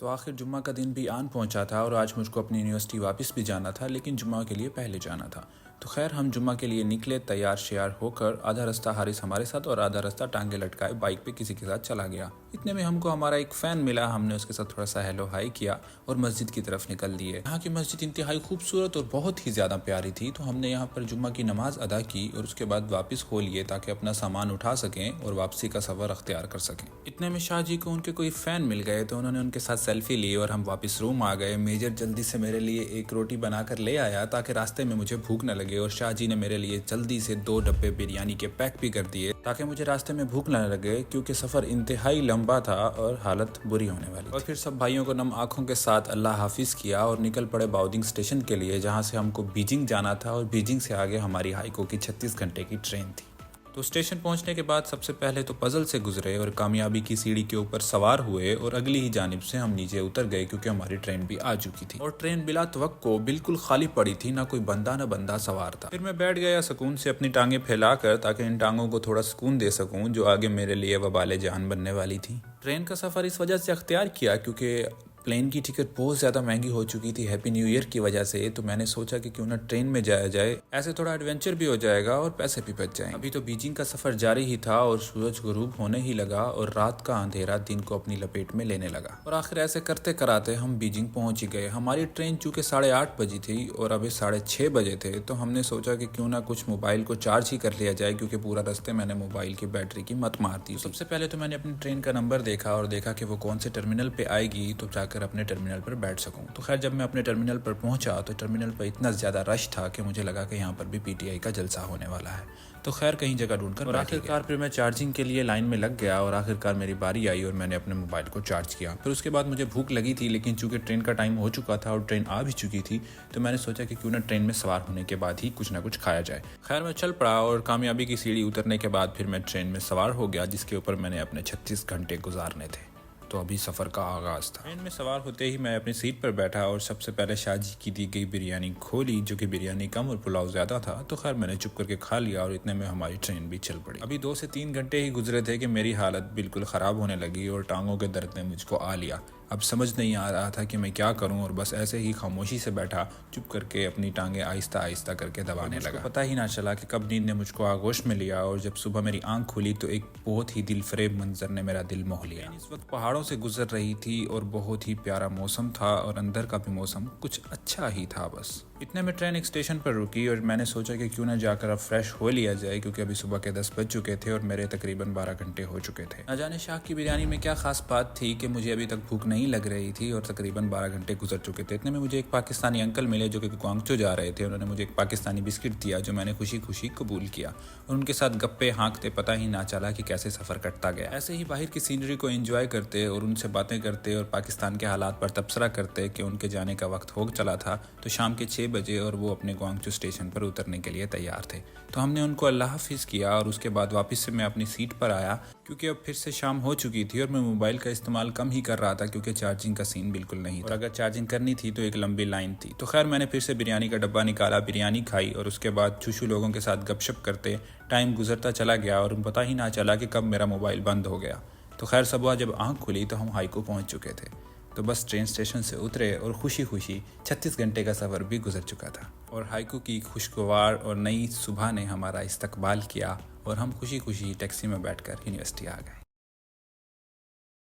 تو آخر جمعہ کا دن بھی آن پہنچا تھا اور آج مجھ کو اپنی یونیورسٹی واپس بھی جانا تھا، لیکن جمعہ کے لیے پہلے جانا تھا۔ تو خیر ہم جمعہ کے لیے نکلے، تیار شیار ہو کر۔ آدھا رستہ حارث ہمارے ساتھ اور آدھا رستہ ٹانگے لٹکائے بائک پہ کسی کے ساتھ چلا گیا۔ اتنے میں ہم کو ہمارا ایک فین ملا، ہم نے اس کے ساتھ تھوڑا سا ہیلو ہائی کیا اور مسجد کی طرف نکل دیے۔ یہاں کی مسجد انتہائی خوبصورت اور بہت ہی زیادہ پیاری تھی، تو ہم نے یہاں پر جمعہ کی نماز ادا کی اور اس کے بعد واپس ہو لیے تاکہ اپنا سامان اٹھا سکیں اور واپسی کا سفر اختیار کر سکیں۔ اتنے میں شاہ جی کو ان کے کوئی فین مل گئے تو انہوں نے ان کے ساتھ سیلفی لی اور ہم واپس روم آ گئے۔ میجر جلدی سے میرے لیے ایک روٹی بنا کر لے آیا تاکہ راستے میں مجھے بھوک نہ لگے، اور شاہ جی نے میرے لیے جلدی سے 2 ڈبے بریانی کے پیک بھی کر دیے تاکہ مجھے راستے میں بھوک نہ لگے، کیونکہ سفر انتہائی لمبا تھا اور حالت بری ہونے والی تھی۔ اور پھر سب بھائیوں کو نم آنکھوں کے ساتھ اللہ حافظ کیا اور نکل پڑے باؤدنگ اسٹیشن کے لیے، جہاں سے ہم کو بیجنگ جانا تھا، اور بیجنگ سے آگے ہماری ہائیکو کی 36 گھنٹے کی ٹرین تھی۔ تو اسٹیشن پہنچنے کے بعد سب سے پہلے تو پزل سے گزرے اور کامیابی کی سیڑھی کے اوپر سوار ہوئے، اور اگلی ہی جانب سے ہم نیچے اتر گئے کیونکہ ہماری ٹرین بھی آ چکی تھی، اور ٹرین بلا توقع بالکل خالی پڑی تھی، نہ کوئی بندہ سوار تھا۔ پھر میں بیٹھ گیا سکون سے اپنی ٹانگیں پھیلا کر تاکہ ان ٹانگوں کو تھوڑا سکون دے سکوں جو آگے میرے لیے وبال جان بننے والی تھی۔ ٹرین کا سفر اس وجہ سے اختیار کیا کیونکہ پلین کی ٹکٹ بہت زیادہ مہنگی ہو چکی تھی ہیپی نیو ایئر کی وجہ سے، تو میں نے سوچا کہ کیوں نہ ٹرین میں جایا جائے، ایسے تھوڑا ایڈونچر بھی ہو جائے گا اور پیسے بھی بچ جائیں۔ ابھی تو بیجنگ کا سفر جاری ہی تھا اور سورج غروب ہونے ہی لگا اور رات کا اندھیرا دن کو اپنی لپیٹ میں لینے لگا، اور آخر ایسے کرتے کراتے ہم بیجنگ پہنچ ہی گئے۔ ہماری ٹرین چونکہ 8:30 بجی تھی اور ابھی 6:30 بجے تھے، تو ہم نے سوچا کہ کیوں نہ کچھ موبائل کو چارج ہی کر لیا جائے، کیونکہ پورا رستے میں نے موبائل کی بیٹری کی مت مار دی۔ سب سے پہلے تو میں نے اپنی ٹرین کا نمبر دیکھا اور دیکھا کہ وہ کون سے ٹرمینل پہ آئے گی، تو جا کر اپنے ٹرمینل پر بیٹھ سکوں۔ تو خیر جب میں اپنے ٹرمینل پر پہنچا تو ٹرمینل پر اتنا زیادہ رش تھا کہ مجھے لگا کہ یہاں پر بھی پی ٹی آئی کا جلسہ ہونے والا ہے، تو خیر کہیں جگہ ڈھونڈ کر آخر کار پھر میں چارجنگ کے لیے لائن میں لگ گیا، اور آخر کار میری باری آئی اور میں نے اپنے موبائل کو چارج کیا۔ پھر اس کے بعد مجھے بھوک لگی تھی، لیکن چونکہ ٹرین کا ٹائم ہو چکا تھا اور ٹرین آ بھی چکی تھی، تو میں نے سوچا کہ کیوں نہ ٹرین میں سوار ہونے کے بعد ہی کچھ نہ کچھ کھایا جائے۔ خیر میں چل پڑا اور کامیابی کی سیڑھی اترنے کے بعد پھر میں ٹرین میں سوار ہو گیا، جس کے اوپر میں نے اپنے 36 گھنٹے گزارنے تھے۔ تو ابھی سفر کا آغاز تھا۔ ٹرین میں سوار ہوتے ہی میں اپنی سیٹ پر بیٹھا اور سب سے پہلے شاہ جی کی دی گئی بریانی کھولی، جو کہ بریانی کم اور پلاؤ زیادہ تھا، تو خیر میں نے چپ کر کے کھا لیا، اور اتنے میں ہماری ٹرین بھی چل پڑی۔ ابھی 2 سے 3 گھنٹے ہی گزرے تھے کہ میری حالت بالکل خراب ہونے لگی اور ٹانگوں کے درد نے مجھ کو آ لیا۔ اب سمجھ نہیں آ رہا تھا کہ میں کیا کروں، اور بس ایسے ہی خاموشی سے بیٹھا، چپ کر کے اپنی ٹانگیں آہستہ آہستہ کر کے دبانے لگا۔ پتہ ہی نہ چلا کہ کب نیند نے مجھ کو آغوش میں لیا، اور جب صبح میری آنکھ کھلی تو ایک بہت ہی دل فریب منظر نے میرا دل موہ لیا۔ اس وقت پہاڑوں سے گزر رہی تھی اور بہت ہی پیارا موسم تھا، اور اندر کا بھی موسم کچھ اچھا ہی تھا۔ بس اتنے میں ٹرین ایک اسٹیشن پر رکی اور میں نے سوچا کہ کیوں نہ جا کر اب فریش ہو لیا جائے، کیونکہ ابھی صبح کے 10 بج چکے تھے اور میرے تقریباً 12 گھنٹے ہو چکے تھے۔ نہ جانے شاہ کی بریانی میں کیا خاص بات تھی کہ مجھے ابھی تک بھوک نہیں لگ رہی تھی اور تقریباً 12 گھنٹے گزر چکے تھے۔ اتنے میں مجھے ایک پاکستانی انکل ملے جو کہ گوانگچو جا رہے تھے۔ انہوں نے مجھے ایک پاکستانی بسکٹ دیا جو میں نے خوشی خوشی قبول کیا، اور ان کے ساتھ گپے ہانکتے پتہ ہی نہ چلا کہ کیسے سفر کٹتا گیا۔ ایسے ہی باہر کی سینری کو انجوائے کرتے اور ان سے باتیں کرتے اور پاکستان کے حالات پر تبصرہ کرتے کہ ان کے جانے کا وقت ہو چلا تھا، تو شام کے 6 بجے اور وہ اپنے گوانگچو اسٹیشن پر اترنے کے لیے تیار تھے۔ تو ہم نے ان کو اللہ حافظ کیا، اور اس کے بعد واپس سے میں اپنی سیٹ پر آیا، کیونکہ اب پھر سے شام ہو چکی تھی اور میں موبائل کا استعمال کم ہی کر رہا تھا کیونکہ چارجنگ کا سین بالکل نہیں تھا، اور اگر چارجنگ کرنی تھی تو ایک لمبی لائن تھی۔ تو خیر میں نے پھر سے بریانی کا ڈبہ نکالا، بریانی کھائی، اور اس کے بعد چھوچو لوگوں کے ساتھ گپ شپ کرتے ٹائم گزرتا چلا گیا اور پتہ ہی نہ چلا کہ کب میرا موبائل بند ہو گیا۔ تو خیر صبح جب آنکھ کھلی تو ہم ہائیکو پہنچ چکے تھے، تو بس ٹرین اسٹیشن سے اترے اور خوشی خوشی 36 گھنٹے کا سفر بھی گزر چکا تھا، اور ہائیکو کی خوشگوار اور نئی صبح نے ہمارا استقبال کیا، اور ہم خوشی خوشی ٹیکسی میں بیٹھ کر یونیورسٹی آ گئے۔